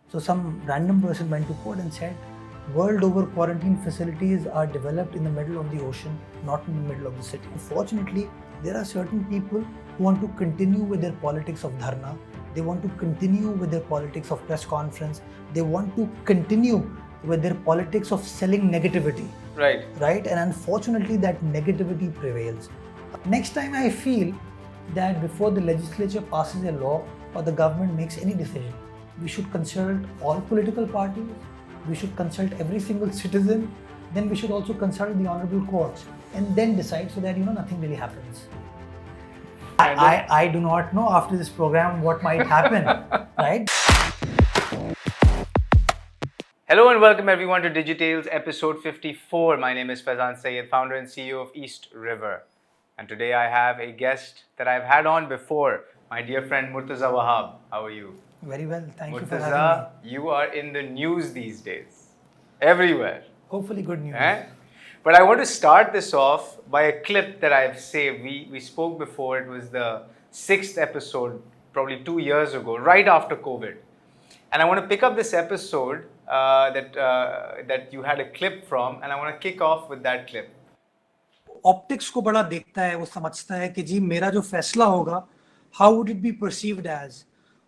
So some random person went to court and said, world over quarantine facilities are developed in the middle of the ocean, not in the middle of the city. Unfortunately, there are certain people who want to continue with their politics of dharna. They want to continue with their politics of press conference. They want to continue with their politics of selling negativity. Right? And unfortunately, that negativity prevails. Next time I feel that before the legislature passes a law or the government makes any decision, we should consult all political parties, we should consult every single citizen, then we should also consult the honorable courts and then decide so that nothing really happens. I do not know after this program what might happen, right? Hello and welcome everyone to Digitales episode 54. My name is Faizan, Syed, founder and CEO of East River. And today I have a guest that I've had on before, my dear friend Murtaza Wahab. How are you? Very well, thank you for Murtaza, having me. you are in the news these days, everywhere. Hopefully good news. But I want to start this off by a clip that I've saved. We spoke before, it was the 6th episode, probably 2 years ago, right after COVID. And I want to pick up this episode that you had a clip from, and I want to kick off with that clip. Optics को बड़ा देखता है, वो समझता है कि जी मेरा जो फैसला होगा how would it be perceived as,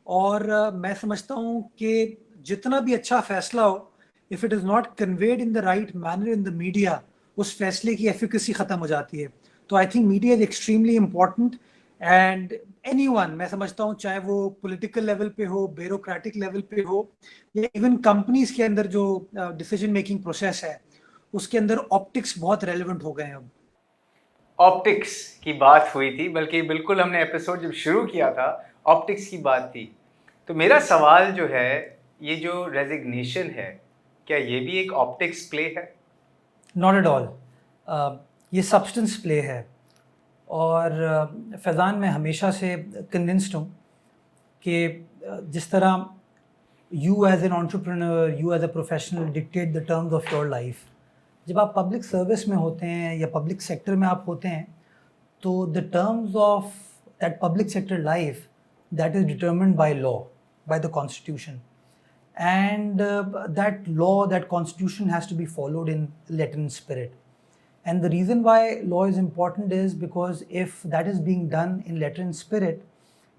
और मैं समझता हूँ कि जितना भी अच्छा फैसला हो, if it is not conveyed in the right manner in the media, उस फैसले की एफिकेसी खत्म हो जाती है. तो I think media is extremely important and anyone, मैं समझता हूँ चाहे वो पॉलिटिकल लेवल पे हो, ब्यूरोक्रेटिक लेवल पे हो, या इवन कंपनीज के अंदर जो डिसीजन मेकिंग प्रोसेस है उसके अंदर ऑप्टिक्स बहुत रेलेवेंट हो गए हैं. अब ऑप्टिक्स की बात हुई थी, बल्कि बिल्कुल हमने एपिसोड जब शुरू किया था ऑप्टिक्स की बात थी. तो मेरा सवाल जो है, ये जो रेजिग्नेशन है, क्या ये भी एक ऑप्टिक्स प्ले है? Not at all. ये सब्सटेंस प्ले है. और फैज़ान, मैं हमेशा से कन्विंस्ड हूँ कि जिस तरह you as an entrepreneur, you as a professional dictate the terms of your life. जब आप पब्लिक सर्विस में होते हैं या पब्लिक सेक्टर में आप होते हैं, तो the terms of that public sector life, that is determined by law, by the constitution. And that law, that constitution has to be followed in letter and spirit. And the reason why law is important is because if that is being done in letter and spirit,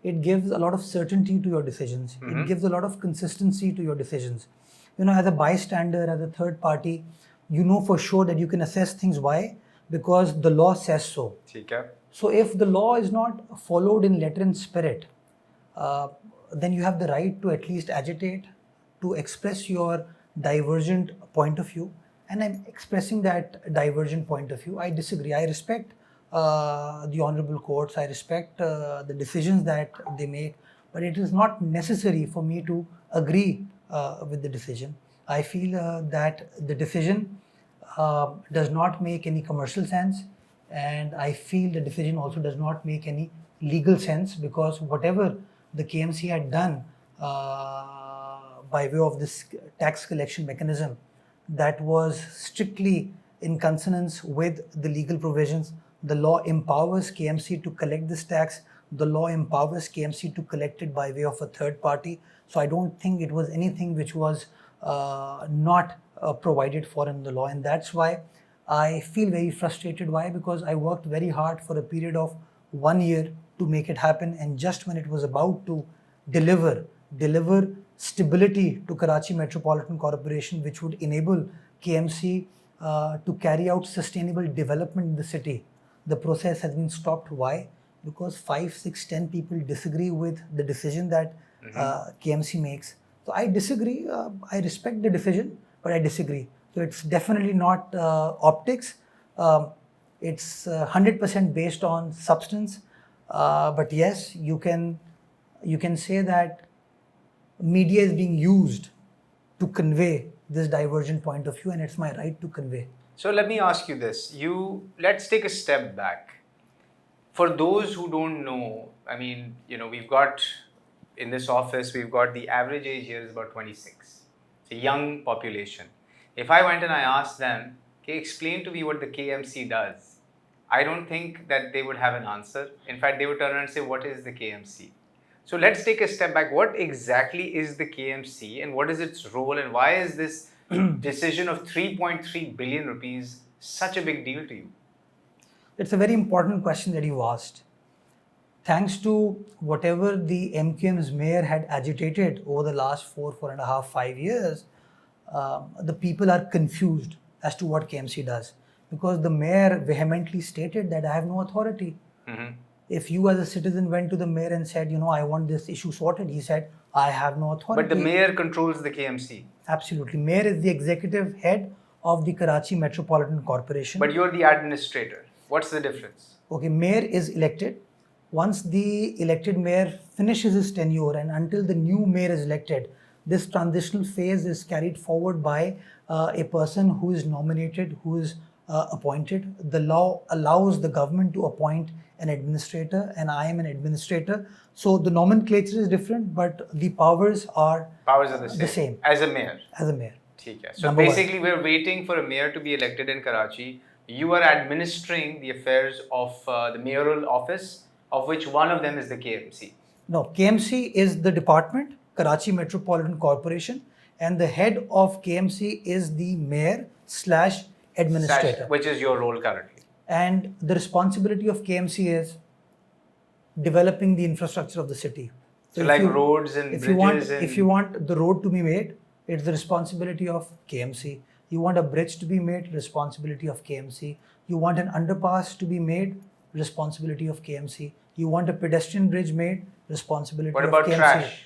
it gives a lot of certainty to your decisions. It gives a lot of consistency to your decisions. As a bystander, as a third party, you know for sure that you can assess things. Why? Because the law says so. So if the law is not followed in letter and spirit, then you have the right to at least agitate, to express your divergent point of view, and I'm expressing that divergent point of view. I disagree. I respect the honorable courts. I respect the decisions that they make, but it is not necessary for me to agree with the decision. I feel that the decision does not make any commercial sense, and I feel the decision also does not make any legal sense, because whatever the KMC had done by way of this tax collection mechanism, that was strictly in consonance with the legal provisions. The law empowers KMC to collect this tax. The law empowers KMC to collect it by way of a third party. So I don't think it was anything which was not provided for in the law. And that's why I feel very frustrated. Why? Because I worked very hard for a period of 1 year to make it happen. And just when it was about to deliver stability to Karachi Metropolitan Corporation, which would enable KMC to carry out sustainable development in the city, the process has been stopped. Why? Because 5, 6, 10 people disagree with the decision that KMC makes. So I disagree. I respect the decision, but I disagree. So it's definitely not optics. It's 100% based on substance. But yes, you can say that media is being used to convey this divergent point of view, and it's my right to convey. So let me ask you this. Let's take a step back. For those who don't know, I mean, we've got, in this office, we've got the average age here is about 26. It's a young population. If I went and I asked them, okay, explain to me what the KMC does, I don't think that they would have an answer. In fact, they would turn around and say, what is the KMC? So let's take a step back. What exactly is the KMC and what is its role, and why is this decision of 3.3 billion rupees such a big deal to you? It's a very important question that you asked. Thanks to whatever the MQM's mayor had agitated over the last 4.5, 5 years, the people are confused as to what KMC does. Because the mayor vehemently stated that I have no authority. Mm-hmm. If you as a citizen went to the mayor and said, I want this issue sorted, he said, I have no authority. But the mayor controls the KMC. Absolutely. Mayor is the executive head of the Karachi Metropolitan Corporation. But you're the administrator. What's the difference? Okay, mayor is elected. Once the elected mayor finishes his tenure and until the new mayor is elected, this transitional phase is carried forward by a person who is nominated, who is appointed. The law allows the government to appoint an administrator, and I am an administrator. So the nomenclature is different, but the powers are the same. As a mayor. As a mayor. Okay. So basically, we're waiting for a mayor to be elected in Karachi. You are administering the affairs of the mayoral office, of which one of them is the KMC. No, KMC is the department, Karachi Metropolitan Corporation, and the head of KMC is the mayor / administrator. Which is your role currently. And the responsibility of KMC is developing the infrastructure of the city. So like roads and bridges. If you want the road to be made, it's the responsibility of KMC. You want a bridge to be made, responsibility of KMC. You want an underpass to be made, responsibility of KMC. You want a pedestrian bridge made, responsibility of KMC. What about trash?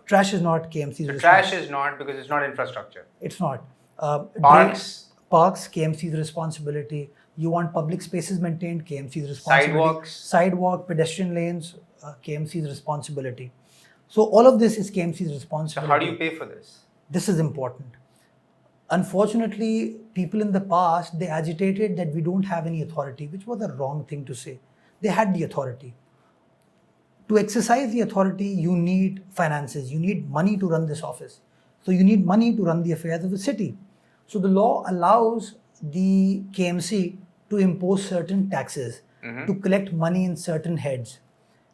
Trash is not KMC's responsibility. Trash is not, because it's not infrastructure. It's not. Parks, KMC's responsibility. You want public spaces maintained, KMC's responsibility. Sidewalk, pedestrian lanes, KMC's responsibility. So all of this is KMC's responsibility. So how do you pay for this? This is important. Unfortunately, people in the past, they agitated that we don't have any authority, which was a wrong thing to say. They had the authority. To exercise the authority, you need finances. You need money to run this office. So you need money to run the affairs of the city. So the law allows the KMC to impose certain taxes, to collect money in certain heads.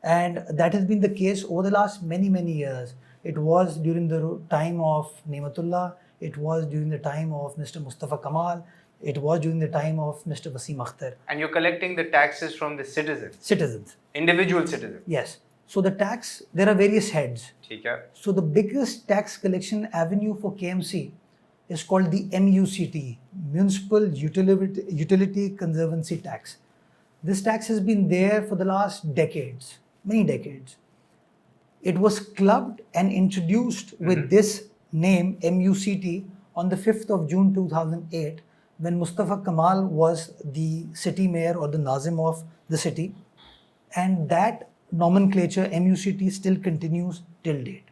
And that has been the case over the last many, many years. It was during the time of Nematullah. It was during the time of Mr. Mustafa Kamal. It was during the time of Mr. Wasim Akhtar. And you're collecting the taxes from the citizens? Citizens. Individual citizens? Yes. So the tax, there are various heads. So the biggest tax collection avenue for KMC is called the MUCT, Municipal Utility Conservancy Tax. This tax has been there for the last decades, many decades. It was clubbed and introduced with this name, MUCT, on the 5th of June 2008, when Mustafa Kamal was the city mayor or the Nazim of the city. And that nomenclature, MUCT, still continues till date.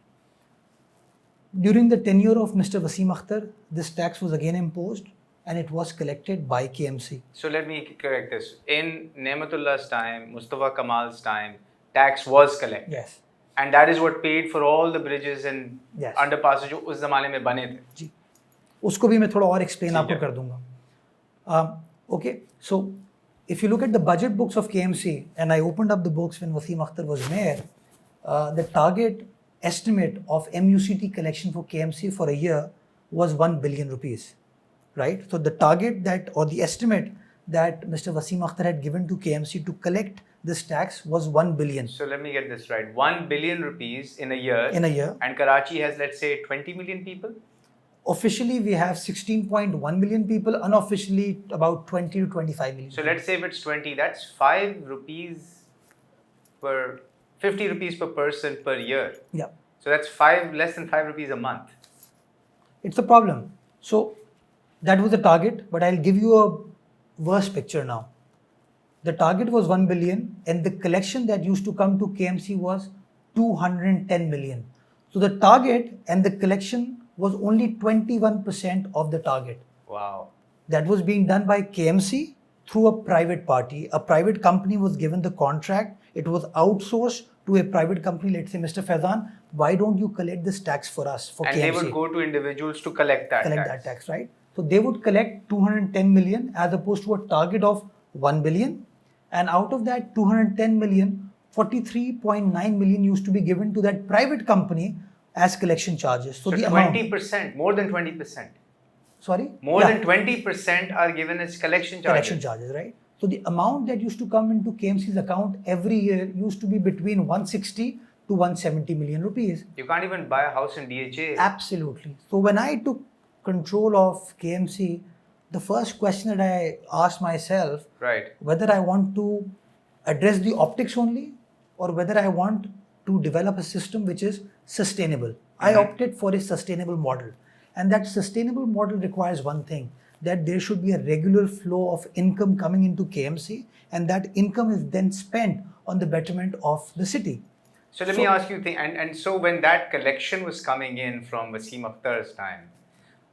During the tenure of Mr. Wasim Akhtar, this tax was again imposed and it was collected by KMC. So let me correct this. In Nematullah's time, Mustafa Kamal's time, tax was collected. Yes. And that is what paid for all the bridges and underpasses जो उस ज़माने में बने थे. जी, उसको भी मैं थोड़ा और explain आपको कर दूँगा. Okay, so if you look at the budget books of KMC, and I opened up the books when Wasim Akhtar was mayor, the target estimate of MUCT collection for KMC for a year was 1 billion rupees, right? So the target that, or the estimate that Mr. Wasim Akhtar had given to KMC to collect this tax was 1 billion. So let me get this right. 1 billion rupees in a year. In a year. And Karachi has, let's say, 20 million people? Officially, we have 16.1 million people. Unofficially, about 20 to 25 million. So let's say if it's 20, that's 5 rupees per, 50 rupees per person per year. Yeah. So that's less than 5 rupees a month. It's a problem. So that was the target, but I'll give you a worse picture now. The target was 1 billion and the collection that used to come to KMC was 210 million. So the target and the collection was only 21% of the target. Wow. That was being done by KMC through a private party. A private company was given the contract. It was outsourced to a private company, let's say Mr. Faizan, why don't you collect this tax for us, for and KMC? And they would go to individuals to collect that tax, right? So they would collect 210 million as opposed to a target of 1 billion. And out of that 210 million, 43.9 million used to be given to that private company as collection charges. So the 20%, more than 20%. Sorry? More than 20% are given as collection charges. Collection charges, right? So the amount that used to come into KMC's account every year used to be between 160 to 170 million rupees. You can't even buy a house in DHA. Absolutely. So when I took control of KMC, the first question that I asked myself, right, whether I want to address the optics only or whether I want to develop a system which is sustainable. I opted for a sustainable model. And that sustainable model requires one thing, that there should be a regular flow of income coming into KMC, and that income is then spent on the betterment of the city. So let me ask you, and so when that collection was coming in from Wasim Akhtar's time,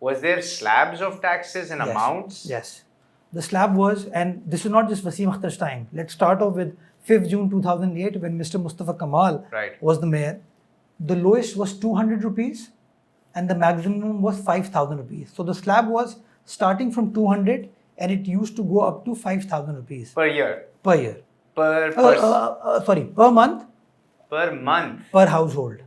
was there slabs of taxes and amounts? Yes. The slab was, and this is not just Wasim Akhtar's time. Let's start off with 5th June 2008 when Mr. Mustafa Kamal was the mayor. The lowest was 200 rupees and the maximum was 5,000 rupees. So the slab was starting from 200 and it used to go up to 5,000 rupees. Per year? Per year. Per month. Per month? Per household.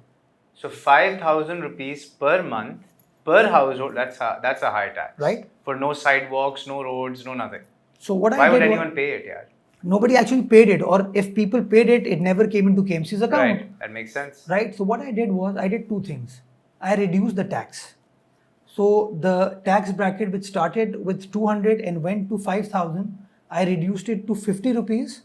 So 5,000 rupees per month, per household, that's a high tax. Right. For no sidewalks, no roads, no nothing. So why would anyone pay it, yaar? Nobody actually paid it, or if people paid it, it never came into KMC's account. Right, that makes sense. Right, so what I did was, I did two things. I reduced the tax. So the tax bracket which started with 200 and went to 5,000, I reduced it to 50 rupees,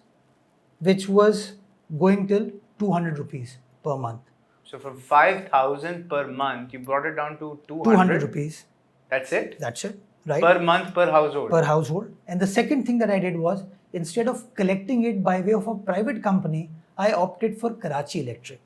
which was going till 200 rupees per month. So from 5,000 per month, you brought it down to 200 rupees. That's it? That's it, right? Per month, per household? Per household. And the second thing that I did was, instead of collecting it by way of a private company, I opted for Karachi Electric.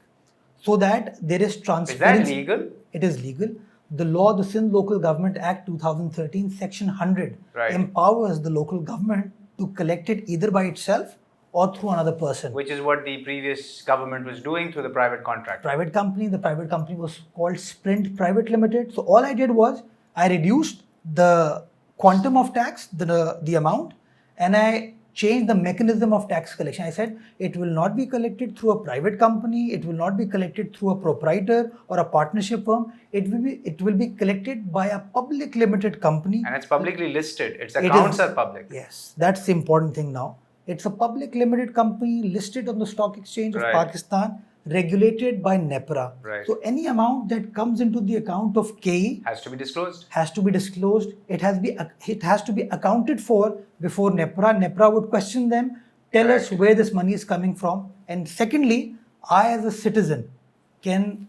So that there is transparency. Is that legal? It is legal. The law, the Sindh Local Government Act 2013, Section 100, empowers the local government to collect it either by itself or through another person. Which is what the previous government was doing through the private contract. Private company. The private company was called Sprint Private Limited. So all I did was, I reduced the quantum of tax, the amount, and I changed the mechanism of tax collection. I said it will not be collected through a private company, it will not be collected through a proprietor or a partnership firm. It will be collected by a public limited company. And it's publicly listed. Its accounts are public. Yes, that's the important thing now. It's a public limited company listed on the Stock Exchange of Pakistan, regulated by NEPRA. So any amount that comes into the account of KE has to be disclosed. Has to be disclosed. It has to be accounted for before NEPRA. NEPRA would question them, tell us where this money is coming from. And secondly, I as a citizen can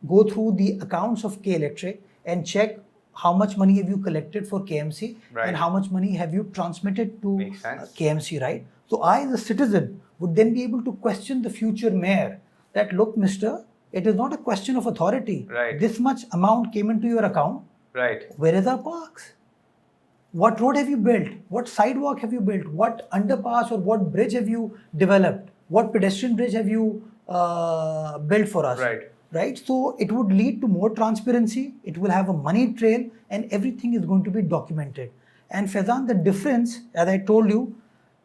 go through the accounts of K Electric and check how much money have you collected for KMC and how much money have you transmitted to KMC, right? So I as a citizen would then be able to question the future mayor that, look, mister, it is not a question of authority. This much amount came into your account. Where is our parks? What road have you built? What sidewalk have you built? What underpass or what bridge have you developed? What pedestrian bridge have you built for us? Right? So it would lead to more transparency. It will have a money trail and everything is going to be documented. And Faizan, the difference, as I told you,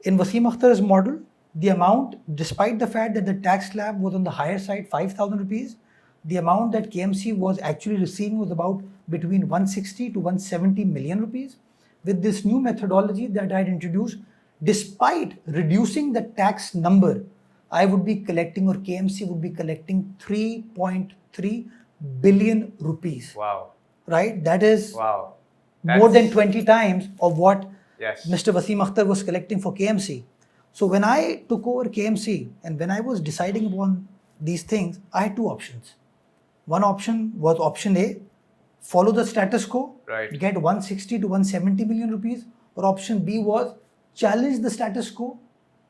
in Wasim Akhtar's model, the amount, despite the fact that the tax slab was on the higher side, 5,000 rupees, the amount that KMC was actually receiving was about between 160 to 170 million rupees. With this new methodology that I had introduced, despite reducing the tax number, I would be collecting, or KMC would be collecting 3.3 billion rupees. Wow. Right? That is more than 20 times of what Mr. Wasim Akhtar was collecting for KMC. So when I took over KMC and when I was deciding upon these things, I had two options. One option was option A, follow the status quo, get 160 to 170 million rupees, or option B was challenge the status quo,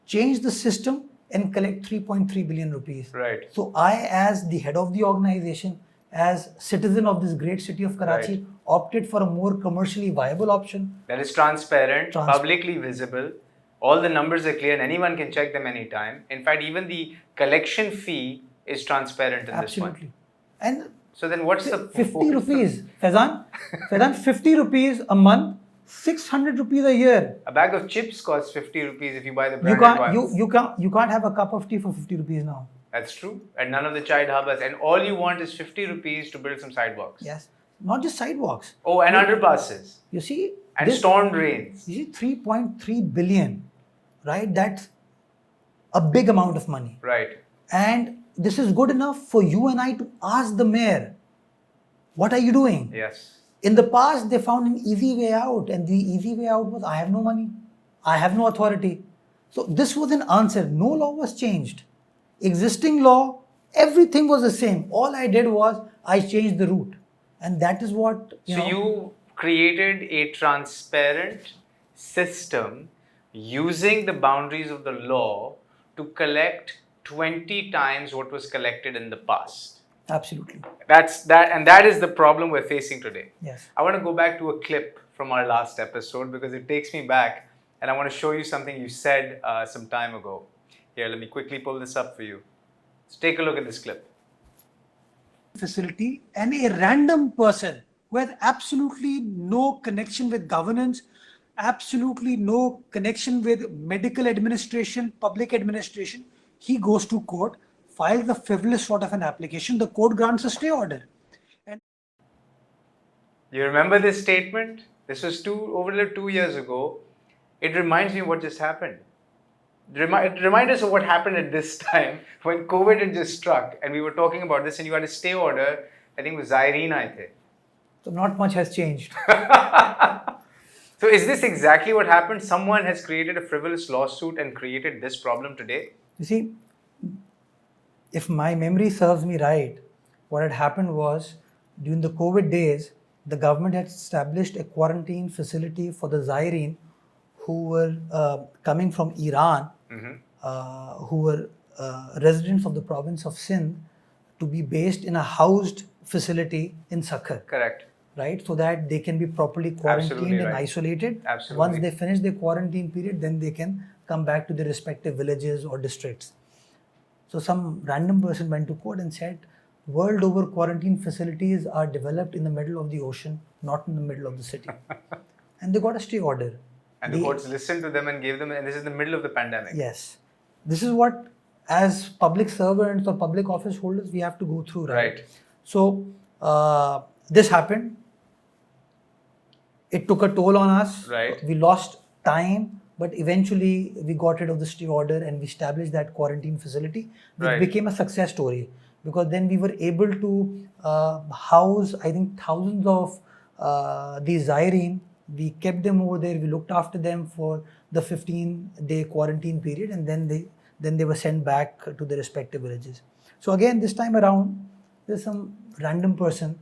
change the system and collect 3.3 billion rupees. So I, as the head of the organization, as citizen of this great city of Karachi, opted for a more commercially viable option. That is transparent, publicly visible. All the numbers are clear and anyone can check them anytime. In fact, even the collection fee is transparent in this one. And so then what's the 50 rupees, Faizan? Faizan, 50 rupees a month 600 rupees a year. A bag of chips costs 50 rupees if you buy the You branded can't, ones. you can't have a cup of tea for 50 rupees now. That's true. And none of the chai dhabas. And all you want is 50 rupees to build some sidewalks. Yes. Not just sidewalks. Oh, and underpasses. You see, And storm drains. you see 3.3 billion, right? That's a big amount of money. Right. And this is good enough for you and I to ask the mayor, what are you doing? Yes. In the past, they found an easy way out, and the easy way out was, I have no money, I have no authority. So this was an answer. No law was changed. Existing law, everything was the same. All I did was I changed the route, and that is what you created a transparent system using the boundaries of the law to collect 20 times what was collected in the past. Absolutely. That is the problem we're facing today. Yes. I want to go back to a clip from our last episode because it takes me back, and I want to show you something you said some time ago. Here, let me quickly pull this up for you. So take a look at this clip. Facility, and a random person who has absolutely no connection with governance, absolutely no connection with medical administration, public administration, he goes to court, files a frivolous sort of an application, the court grants a stay order. And you remember this statement? This was over 2 years ago. It reminds me of what just happened. It reminds us of what happened at this time when COVID had just struck and we were talking about this and you had a stay order. I think it was Zyrine, I think. So not much has changed. So is this exactly what happened? Someone has created a frivolous lawsuit and created this problem today? You see, if my memory serves me right, what had happened was during the COVID days, the government had established a quarantine facility for the Zyrine who were coming from Iran, who were residents of the province of Sindh, to be based in a housed facility in Sakhar. Correct. Right, so that they can be properly quarantined and isolated. Absolutely. Once they finish their quarantine period, then they can come back to their respective villages or districts. So some random person went to court and said, world over quarantine facilities are developed in the middle of the ocean, not in the middle of the city. And they got a stay order. And the courts listened to them and gave them, and this is the middle of the pandemic. Yes. This is what, as public servants or public office holders, we have to go through, right? So this happened. It took a toll on us. Right. We lost time, but eventually we got rid of the stay order and we established that quarantine facility, which became a success story, because then we were able to house, I think, thousands of these Zyrine. We kept them over there. We looked after them for the 15-day quarantine period, and then they were sent back to their respective villages. So again, this time around, there's some random person.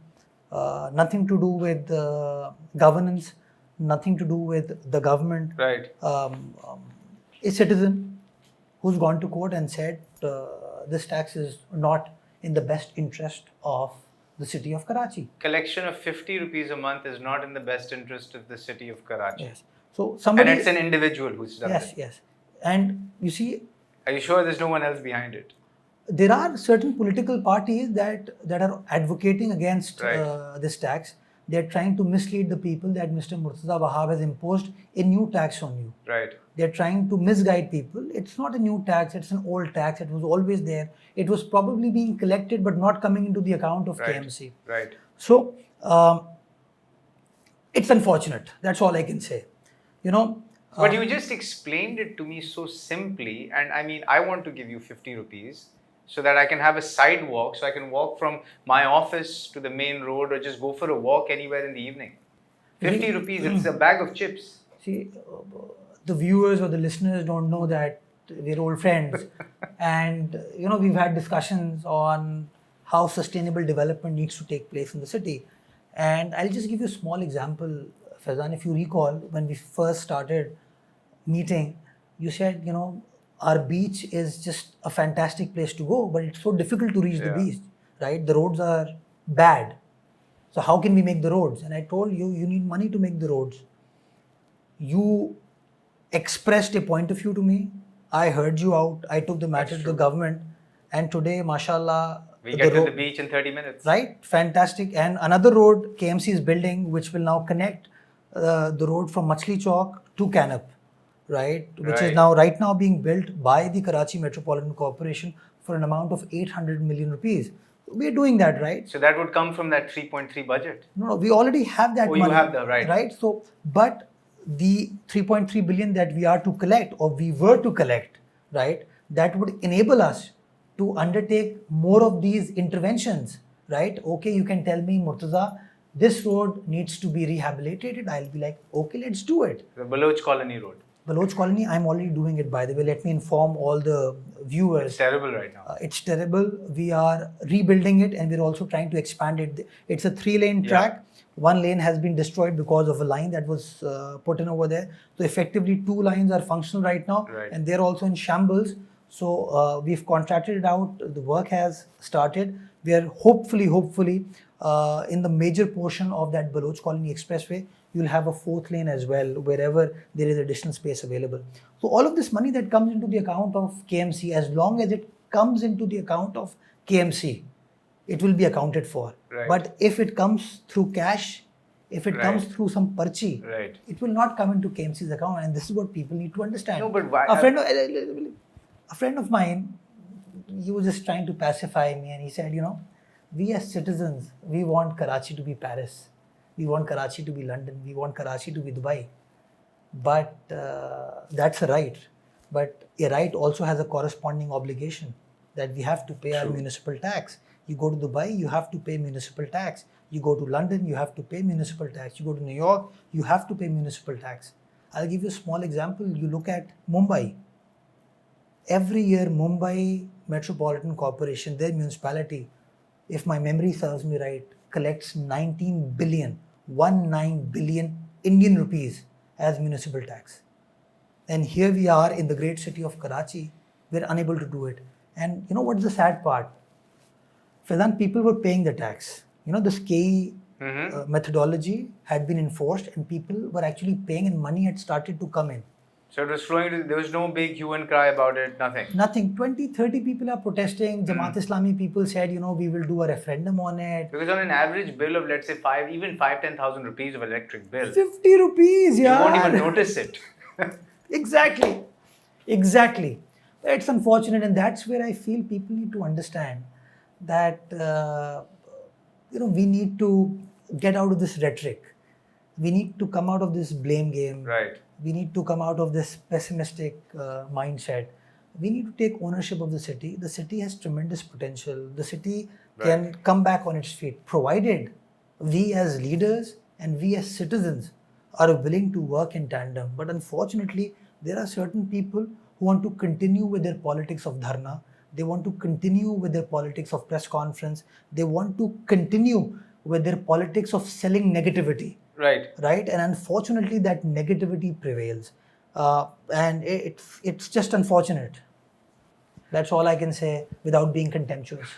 Nothing to do with governance, nothing to do with the government. Right. A citizen who's gone to court and said this tax is not in the best interest of the city of Karachi. Collection of 50 rupees a month is not in the best interest of the city of Karachi. Yes. So somebody. And it's an individual who's done it. Yes. And you see. Are you sure there's no one else behind it? There are certain political parties that are advocating against this tax. They are trying to mislead the people that Mr. Murtaza Wahab has imposed a new tax on you. Right. They are trying to misguide people. It's not a new tax, it's an old tax. It was always there. It was probably being collected but not coming into the account of KMC. Right. So, it's unfortunate. That's all I can say. But you just explained it to me so simply, and I mean, I want to give you 50 rupees. So that I can have a sidewalk, so I can walk from my office to the main road or just go for a walk anywhere in the evening. 50 rupees, it's a bag of chips. See, the viewers or the listeners don't know that we're old friends. And, we've had discussions on how sustainable development needs to take place in the city. And I'll just give you a small example, Faizan. If you recall, when we first started meeting, you said, our beach is just a fantastic place to go, but it's so difficult to reach the beach, right? The roads are bad. So how can we make the roads? And I told you, you need money to make the roads. You expressed a point of view to me. I heard you out. I took the matter to the government. And today, mashallah, we get to the beach in 30 minutes. Right? Fantastic. And another road KMC is building, which will now connect the road from Machli Chowk to Canop, right? Which is Right. right now being built by the Karachi Metropolitan Corporation for an amount of 800 million rupees. We're doing that, right? So that would come from that 3.3 budget. No, we already have that Oh, money. you have the right. Right. So, but the 3.3 billion that we are to collect, or we were to collect, right, that would enable us to undertake more of these interventions, right? Okay, you can tell me, Murtaza, this road needs to be rehabilitated. I'll be like, okay, let's do it. The Baloch Colony Road. Baloch Colony, I'm already doing it, by the way. Let me inform all the viewers. It's terrible right now. It's terrible. We are rebuilding it, and we're also trying to expand it. It's a 3-lane track. One lane has been destroyed because of a line that was put in over there. So effectively, 2 lines are functional right now, Right. and they're also in shambles. So we've contracted it out. The work has started. We are hopefully in the major portion of that Baloch Colony Expressway, you'll have a 4th lane as well, wherever there is additional space available. So all of this money that comes into the account of KMC, as long as it comes into the account of KMC, it will be accounted for. Right. But if it comes through cash, if it comes Right. through some parchi, Right. it will not come into KMC's account. And this is what people need to understand. No, but why? A friend of mine, he was just trying to pacify me, and he said, we as citizens, we want Karachi to be Paris. We want Karachi to be London. We want Karachi to be Dubai. But that's a right. But a right also has a corresponding obligation that we have to pay our municipal tax. You go to Dubai, you have to pay municipal tax. You go to London, you have to pay municipal tax. You go to New York, you have to pay municipal tax. I'll give you a small example. You look at Mumbai. Every year, Mumbai Metropolitan Corporation, their municipality, if my memory serves me right, collects 19 billion Indian rupees as municipal tax. And here we are in the great city of Karachi, we're unable to do it. And you know what's the sad part? Faizan, people were paying the tax. The SKE methodology had been enforced, and people were actually paying, and money had started to come in. So it was flowing. There was no big hue and cry about it. Nothing. Nothing. 20, 30 people are protesting. Jamaat Islami people said, we will do a referendum on it. Because on an average bill of, let's say, 10,000 rupees of electric bill, 50 rupees, yeah. you won't even notice it. Exactly. It's unfortunate, and that's where I feel people need to understand that we need to get out of this rhetoric. We need to come out of this blame game. Right. We need to come out of this pessimistic mindset. We need to take ownership of the city. The city has tremendous potential. The city can come back on its feet, provided we as leaders and we as citizens are willing to work in tandem. But unfortunately, there are certain people who want to continue with their politics of dharna. They want to continue with their politics of press conference. They want to continue with their politics of selling negativity. Right. And unfortunately, that negativity prevails. And it's just unfortunate. That's all I can say without being contemptuous.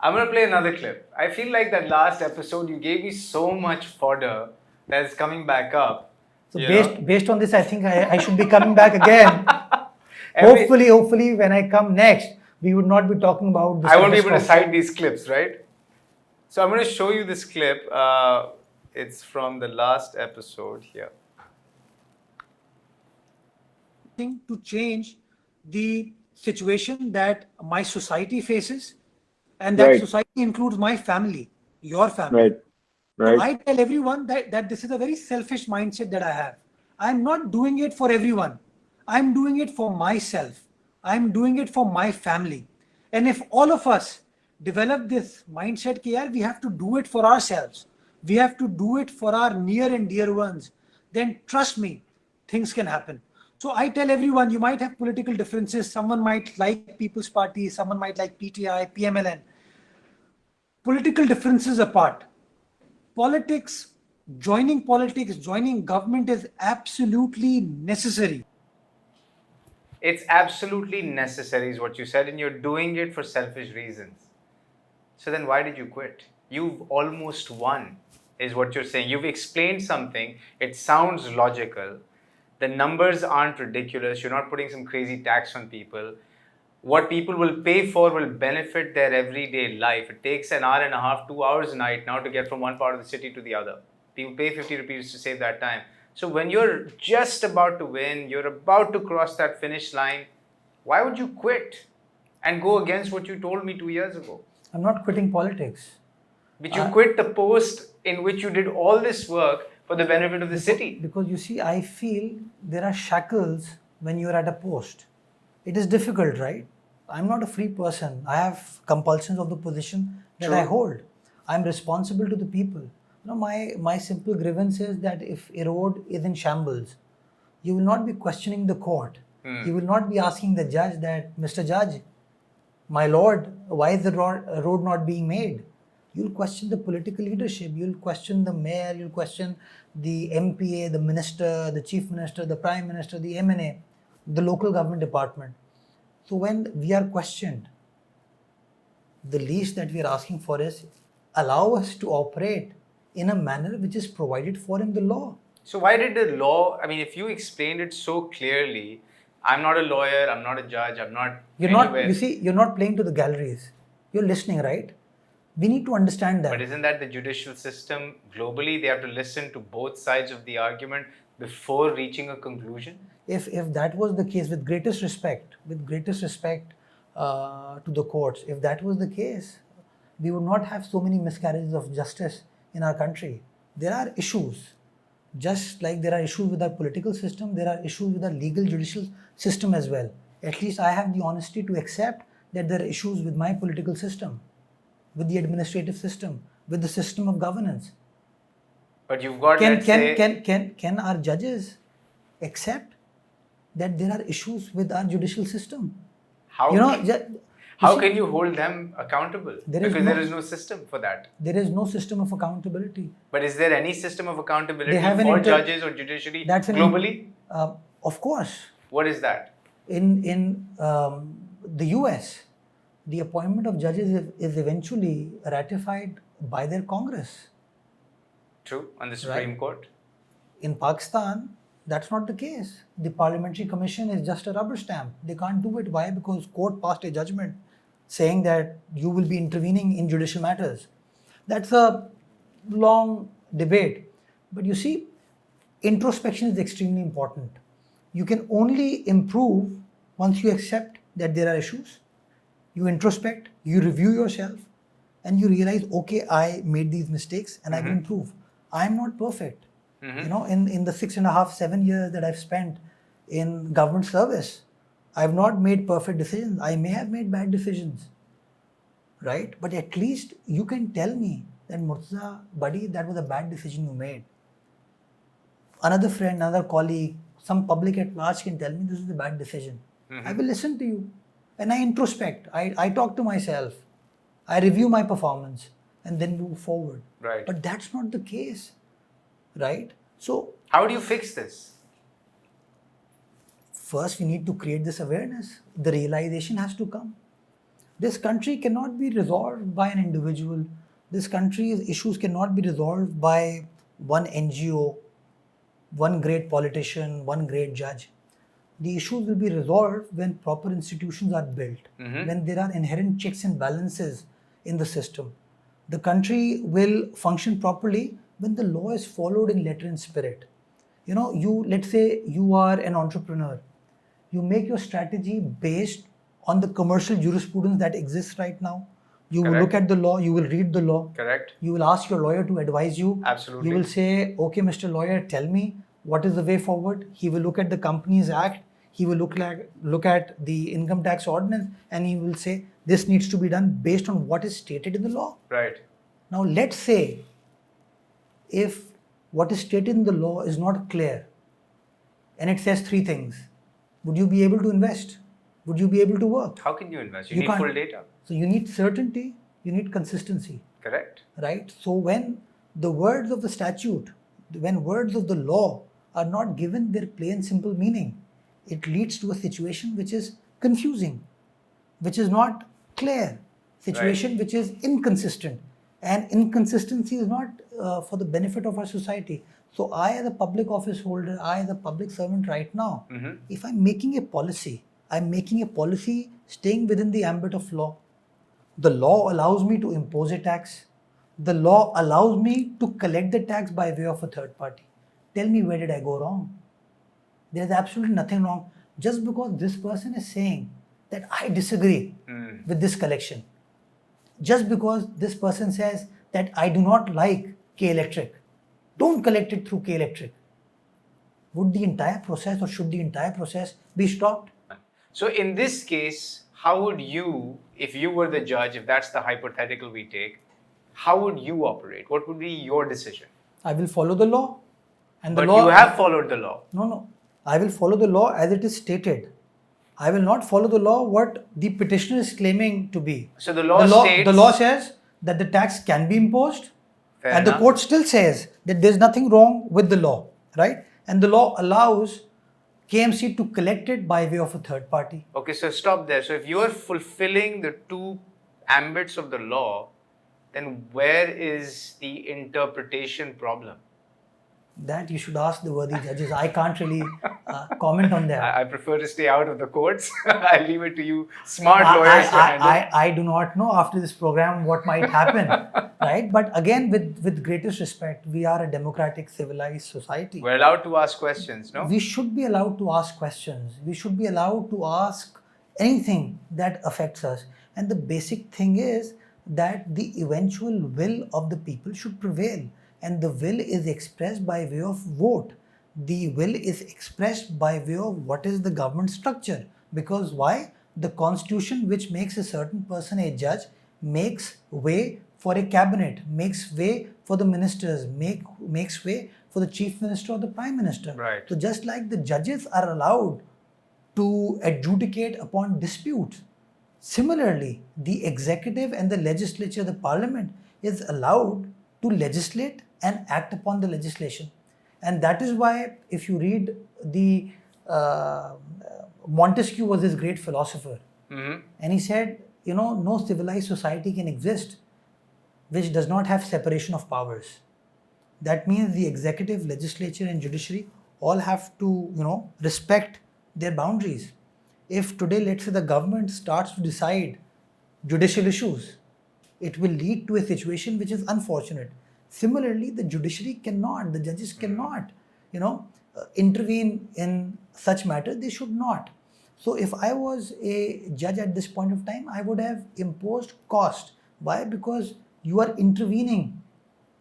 I'm going to play another clip. I feel like that last episode, you gave me so much fodder that's coming back up. So based on this, I think I should be coming back again. Hopefully, when I come next, we would not be talking about this. I won't be able to cite these clips, right? So I'm going to show you this clip. It's from the last episode here. To change the situation that my society faces, and that society includes my family, your family. Right. So I tell everyone that this is a very selfish mindset that I have. I'm not doing it for everyone. I'm doing it for myself. I'm doing it for my family. And if all of us develop this mindset, we have to do it for ourselves. We have to do it for our near and dear ones. Then trust me, things can happen. So I tell everyone, you might have political differences. Someone might like People's Party. Someone might like PTI, PMLN. Political differences apart. Joining government is absolutely necessary. It's absolutely necessary is what you said, and you're doing it for selfish reasons. So then why did you quit? You've almost won, is what you're saying. You've explained something. It sounds logical. The numbers aren't ridiculous. You're not putting some crazy tax on people. What people will pay for will benefit their everyday life. It takes an hour and a half, 2 hours a night now to get from one part of the city to the other. People pay 50 rupees to save that time. So when you're just about to win, you're about to cross that finish line, why would you quit and go against what you told me 2 years ago? I'm not quitting politics. But you quit the post in which you did all this work for the benefit of the city. Because you see, I feel there are shackles when you're at a post. It is difficult, right? I'm not a free person. I have compulsions of the position that I hold. I'm responsible to the people. My simple grievance is that if a road is in shambles, you will not be questioning the court. You will not be asking the judge that, Mr. Judge, my lord, why is the road not being made? You'll question the political leadership, you'll question the mayor, you'll question the MPA, the minister, the chief minister, the prime minister, the MNA, the local government department. So when we are questioned, the least that we are asking for is allow us to operate in a manner which is provided for in the law. So why did the law, I mean, if you explained it so clearly, I'm not a lawyer, I'm not a judge, I'm not anywhere. You see, you're not playing to the galleries. You're listening, right? We need to understand that. But isn't that the judicial system globally? They have to listen to both sides of the argument before reaching a conclusion? If that was the case, with greatest respect to the courts, if that was the case, we would not have so many miscarriages of justice in our country. There are issues. Just like there are issues with our political system, there are issues with our legal judicial system as well. At least I have the honesty to accept that there are issues with my political system, with the administrative system, with the system of governance. But you've got, can our judges accept that there are issues with our judicial system? How can you hold them accountable? Because there is no system for that. There is no system of accountability. But is there any system of accountability for judges or judiciary globally? Of course. What is that? In the US, the appointment of judges is eventually ratified by their Congress. True, on the Supreme Court. In Pakistan, that's not the case. The Parliamentary Commission is just a rubber stamp. They can't do it. Why? Because court passed a judgment saying that you will be intervening in judicial matters. That's a long debate. But you see, introspection is extremely important. You can only improve once you accept that there are issues. You introspect, you review yourself, and you realize, okay, I made these mistakes and I will improve. I'm not perfect. You know, in the 6.5, 7 years that I've spent in government service, I've not made perfect decisions. I may have made bad decisions, right? But at least you can tell me that, Murtaza, buddy, that was a bad decision you made. Another friend, another colleague, some public at large can tell me this is a bad decision. I will listen to you and I introspect. I talk to myself. I review my performance and then move forward. Right. But that's not the case, right? So how do you fix this? First, we need to create this awareness. The realization has to come. This country cannot be resolved by an individual. This country's issues cannot be resolved by one NGO, one great politician, one great judge. The issues will be resolved when proper institutions are built, when there are inherent checks and balances in the system. The country will function properly when the law is followed in letter and spirit. You know, let's say you are an entrepreneur. You make your strategy based on the commercial jurisprudence that exists right now. You will look at the law, you will read the law. Correct. You will ask your lawyer to advise you. Absolutely. You will say, okay, Mr. Lawyer, tell me what is the way forward. He will look at the Companies Act. He will look at the income tax ordinance, and he will say, this needs to be done based on what is stated in the law. Right. Now, let's say if what is stated in the law is not clear and it says 3 things, would you be able to invest? Would you be able to work? How can you invest? You need full data. So you need certainty, you need consistency. Correct. Right? So when the words of the statute, when words of the law are not given their plain simple meaning, it leads to a situation which is confusing, which is not clear, situation which is inconsistent. And inconsistency is not for the benefit of our society. So I, as a public office holder, I, as a public servant right now, if I'm making a policy, I'm making a policy staying within the ambit of law. The law allows me to impose a tax. The law allows me to collect the tax by way of a third party. Tell me, where did I go wrong? There is absolutely nothing wrong. Just because this person is saying that I disagree with this collection, just because this person says that I do not like K Electric, don't collect it through K Electric, would the entire process or should the entire process be stopped? So in this case, how would you, if you were the judge, if that's the hypothetical we take, how would you operate? What would be your decision? I will follow the law. And the But law, you have followed the law. No. I will follow the law as it is stated. I will not follow the law what the petitioner is claiming to be. So the law states... The law says that the tax can be imposed. Fair and enough. The court still says that there is nothing wrong with the law, right? And the law allows KMC to collect it by way of a third party. Okay, so stop there. So if you are fulfilling the two ambits of the law, then where is the interpretation problem? That you should ask the worthy judges. I can't really comment on that. I prefer to stay out of the courts. I leave it to you smart lawyers to handle. I do not know after this program what might happen, right? But again, with greatest respect, we are a democratic, civilized society. We're allowed to ask questions, no? We should be allowed to ask questions. We should be allowed to ask anything that affects us. And the basic thing is that the eventual will of the people should prevail. And the will is expressed by way of vote. The will is expressed by way of what is the government structure. Because why? The constitution which makes a certain person a judge makes way for a cabinet, makes way for the ministers, makes way for the chief minister or the prime minister. Right. So just like the judges are allowed to adjudicate upon disputes, similarly, the executive and the legislature, the parliament, is allowed to legislate and act upon the legislation. And that is why if you read the Montesquieu was this great philosopher, and he said, no civilized society can exist which does not have separation of powers. That means the executive, legislature and judiciary all have to, respect their boundaries. If today, let's say, the government starts to decide judicial issues, it will lead to a situation which is unfortunate. Similarly, the judiciary cannot, the judges cannot, intervene in such matters. They should not. So if I was a judge at this point of time, I would have imposed cost. Why? Because you are intervening.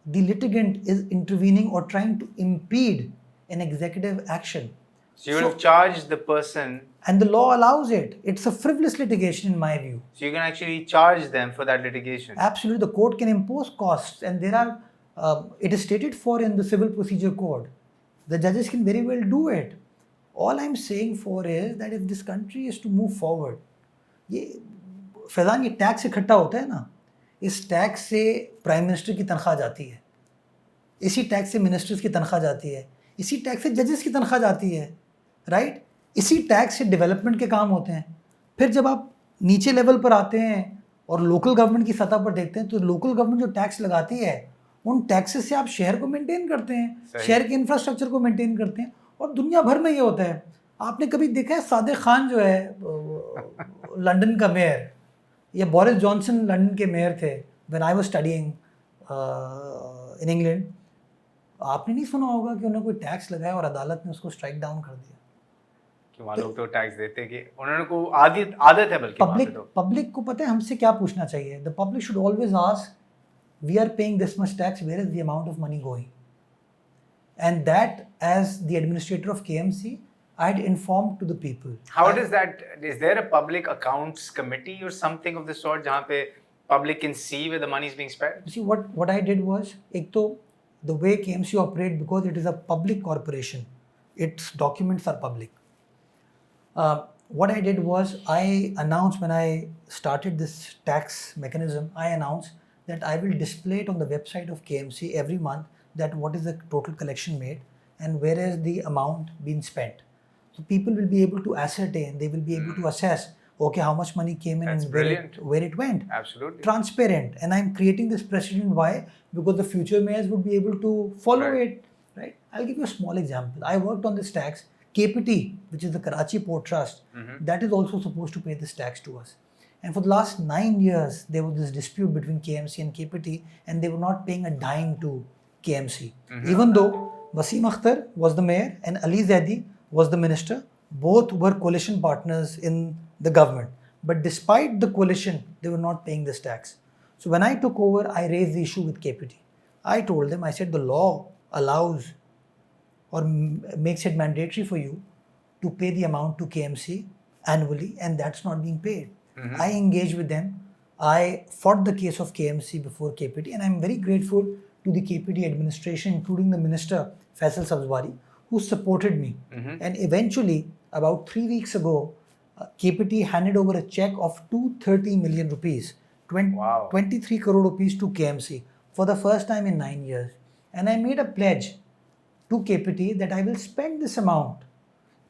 The litigant is intervening or trying to impede an executive action. So you would have charged the person. And the law allows it. It's a frivolous litigation in my view. So you can actually charge them for that litigation. Absolutely. The court can impose costs, and there are, it is stated for in the Civil Procedure Code. The judges can very well do it. All I'm saying for is that if this country is to move forward, Faizan, ये tax इकट्ठा होता है ना, इस tax से prime minister की तनख्वाह जाती है, इसी टैक्स से मिनिस्टर्स की तनख्वाह जाती है, इसी टैक्स से जजेस की तनख्वाह जाती है, राइट? इसी टैक्स से डेवलपमेंट के काम होते हैं. फिर जब आप नीचे लेवल पर आते हैं और लोकल गवर्नमेंट की सतह पर देखते हैं, तो लोकल गवर्नमेंट जो टैक्स लगाती है, उन टैक्सेस से आप शहर को मेंटेन करते हैं, शहर के इंफ्रास्ट्रक्चर को मेंटेन करते हैं. और दुनिया भर में ये होता है. आपने कभी देखा है सादिक खान जो है लंदन का मेयर, या बोरिस जॉनसन लंदन के मेयर थे when I was studying in England, आपने नहीं सुना होगा कि उन्होंने कोई टैक्स लगाया और अदालत ने उसको स्ट्राइक डाउन कर दिया. कि वहाँ लोग तो टैक्स देते कि उन्होंने को आदत है. बल्कि पब्लिक को पता है हमसे क्या पूछना चाहिए. The public should always ask, we are paying this much tax, where is the amount of money going? And that, as the administrator of KMC, I had informed to the people. How does that? Is there a public accounts committee or something of the sort, जहाँ पे public can see where the money is being spent? See, what I did was, एक तो the way KMC operate, because it is a public corporation, its documents are public. What I did was, I announced when I started this tax mechanism, I announced that I will display it on the website of KMC every month, that what is the total collection made and where is the amount being spent. So people will be able to ascertain, they will be able to assess, okay, how much money came in. That's and where it went. Absolutely. Transparent. And I'm creating this precedent. Why? Because the future mayors would be able to follow it. Right? I'll give you a small example. I worked on this tax. KPT, which is the Karachi Port Trust, that is also supposed to pay this tax to us. And for the last 9 years, there was this dispute between KMC and KPT, and they were not paying a dime to KMC. Even though Wasim Akhtar was the mayor and Ali Zaidi was the minister, both were coalition partners in the government. But despite the coalition, they were not paying this tax. So when I took over, I raised the issue with KPT. I told them, I said, the law allows or makes it mandatory for you to pay the amount to KMC annually, and that's not being paid. I engaged with them. I fought the case of KMC before KPT, and I'm very grateful to the KPT administration, including the minister Faisal Sabzwari, who supported me. And eventually, about 3 weeks ago, KPT handed over a check of 230 million rupees, 23 crore rupees to KMC for the first time in 9 years. And I made a pledge to KPT that I will spend this amount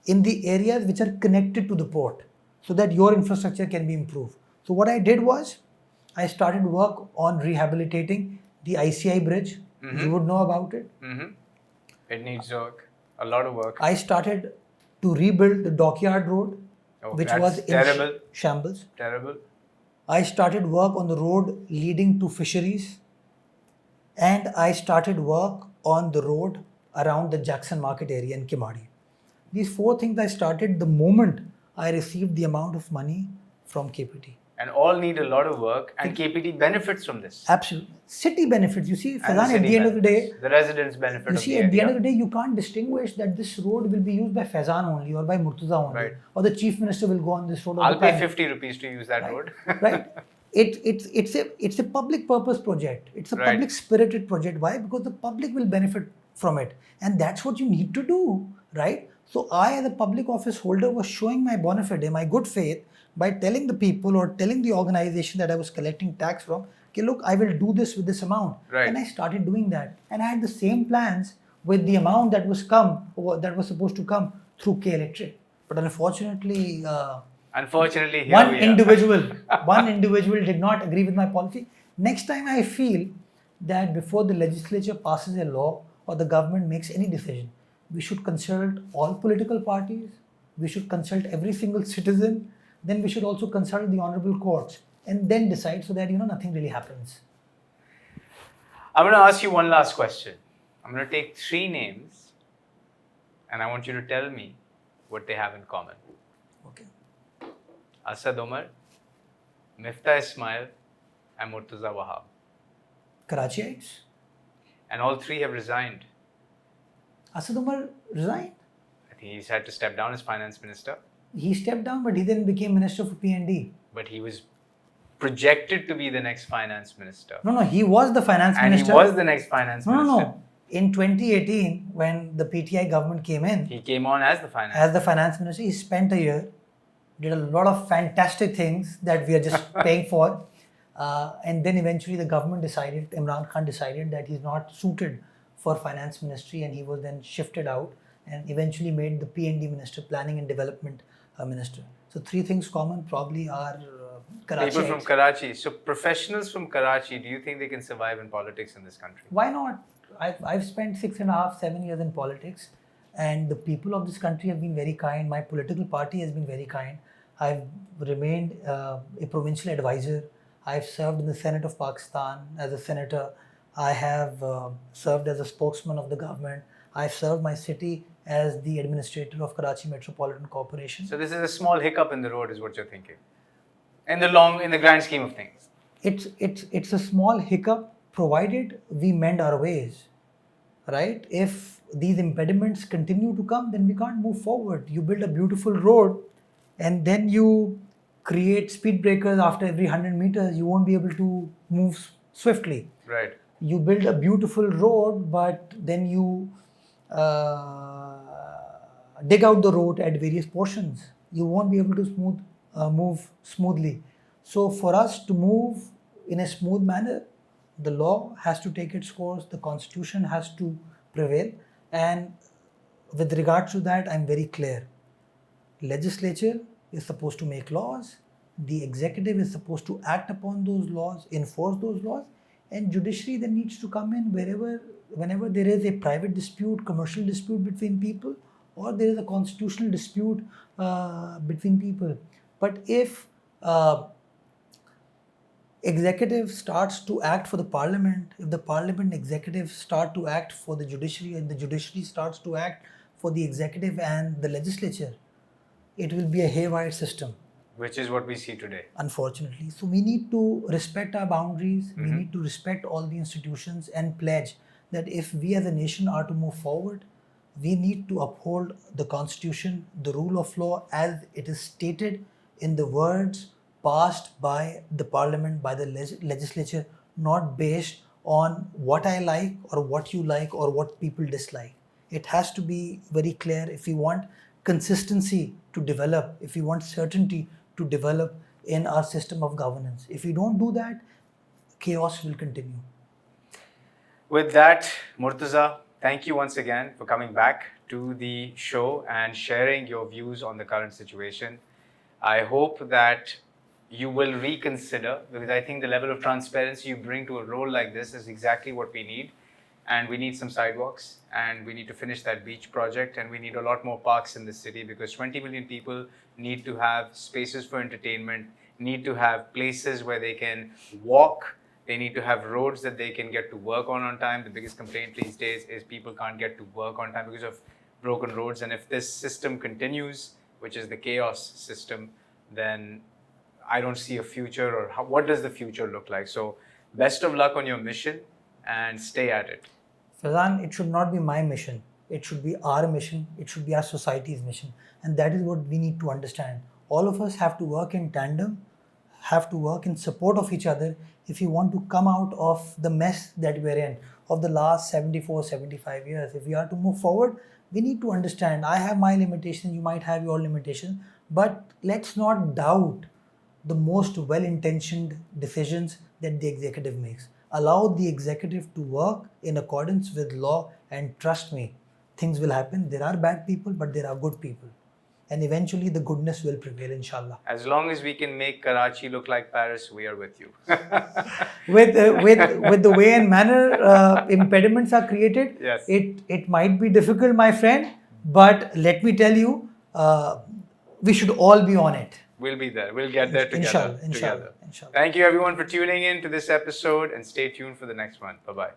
in the areas which are connected to the port so that your infrastructure can be improved. So what I did was, I started work on rehabilitating the ICI bridge. You would know about it. It needs work, a lot of work. I started to rebuild the Dockyard Road, which was terrible. in shambles. Terrible. I started work on the road leading to fisheries, and I started work on the road around the Jackson Market area in Kimadi. These 4 things I started the moment I received the amount of money from KPT. And all need a lot of work, and KPT benefits from this. Absolutely. City benefits. You see, And Faizan, at city the end of the day, benefits. The residents benefit. you see, at the end of the day, you can't distinguish that this road will be used by Faizan only or by Murtaza only, Right. or the chief minister will go on this road. or I'll the pay prime- 50 rupees to use that road. Right? It's a public purpose project. It's a Right. public spirited project. Why? Because the public will benefit from it, and that's what you need to do, right? So I, as a public office holder, was showing my bona fide, my good faith, by telling the people or telling the organization that I was collecting tax from, okay, look, I will do this with this amount. Right. And I started doing that. And I had the same plans with the amount that was supposed to come through K Electric. But unfortunately, Unfortunately, here one we are. individual did not agree with my policy. Next time I feel that before the legislature passes a law or the government makes any decision, we should consult all political parties, we should consult every single citizen, then we should also consult the honorable courts and then decide, so that nothing really happens. I'm going to ask you one last question. I'm going to take 3 names, and I want you to tell me what they have in common. Okay. Asad Omar, Miftah Ismail, and Murtaza Wahab. Karachiites. And all 3 have resigned. Asad Umar resigned. I think he's had to step down as finance minister. He stepped down, but he then became minister for P&D. But he was projected to be the next finance minister. No, he was the finance And minister. he was the next finance minister. No. In 2018, when the PTI government came in, He came on as the finance minister, he spent a year, did a lot of fantastic things that we are just paying for. And then eventually the government decided, Imran Khan decided that he's not suited for finance ministry, and he was then shifted out and eventually made the P&D minister, planning and development minister. So 3 things common probably are Karachi. People from Karachi. So professionals from Karachi, do you think they can survive in politics in this country? Why not? I've spent 6.5, 7 years in politics, and the people of this country have been very kind. My political party has been very kind. I've remained a provincial advisor. I've served in the Senate of Pakistan as a senator. I have served as a spokesman of the government. I've served my city as the administrator of Karachi Metropolitan Corporation. So this is a small hiccup in the road, is what you're thinking. In the grand scheme of things. It's a small hiccup, provided we mend our ways, right? If these impediments continue to come, then we can't move forward. You build a beautiful road, and then you create speed breakers after every 100 meters, you won't be able to move swiftly. Right. You build a beautiful road, but then you dig out the road at various portions. You won't be able to move smoothly. So for us to move in a smooth manner, the law has to take its course, the constitution has to prevail. And with regards to that, I'm very clear. Legislature is supposed to make laws, the executive is supposed to act upon those laws, enforce those laws, and judiciary then needs to come in whenever there is a private dispute, commercial dispute between people, or there is a constitutional dispute between people. But if executive starts to act for the parliament, if the parliament executive start to act for the judiciary, and the judiciary starts to act for the executive and the legislature, it will be a haywire system, Which is what we see today. unfortunately. So we need to respect our boundaries, we need to respect all the institutions and pledge that if we as a nation are to move forward, we need to uphold the constitution, the rule of law as it is stated in the words passed by the parliament, by the legislature, not based on what I like or what you like or what people dislike. It has to be very clear if we want consistency to develop, if we want certainty to develop in our system of governance. If we don't do that, chaos will continue. With that, Murtaza, thank you once again for coming back to the show and sharing your views on the current situation. I hope that you will reconsider, because I think the level of transparency you bring to a role like this is exactly what we need. And we need some sidewalks, and we need to finish that beach project, and we need a lot more parks in the city, because 20 million people need to have spaces for entertainment, need to have places where they can walk, they need to have roads that they can get to work on time. The biggest complaint these days is people can't get to work on time because of broken roads. And if this system continues, which is the chaos system, then I don't see a future, or what does the future look like? So best of luck on your mission and stay at it. Faizan, it should not be my mission. It should be our mission. It should be our society's mission. And that is what we need to understand. All of us have to work in tandem, have to work in support of each other if you want to come out of the mess that we're in of the last 74, 75 years. If we are to move forward, we need to understand, I have my limitations, you might have your limitations, but let's not doubt the most well-intentioned decisions that the executive makes. Allow the executive to work in accordance with law, and trust me, things will happen. There are bad people, but there are good people. And eventually the goodness will prevail, inshallah. As long as we can make Karachi look like Paris, we are with you. with the way and manner impediments are created, Yes. it might be difficult, my friend, but let me tell you, we should all be on it. We'll be there. We'll get there together. Inshallah. Thank you everyone for tuning in to this episode, and stay tuned for the next one. Bye-bye.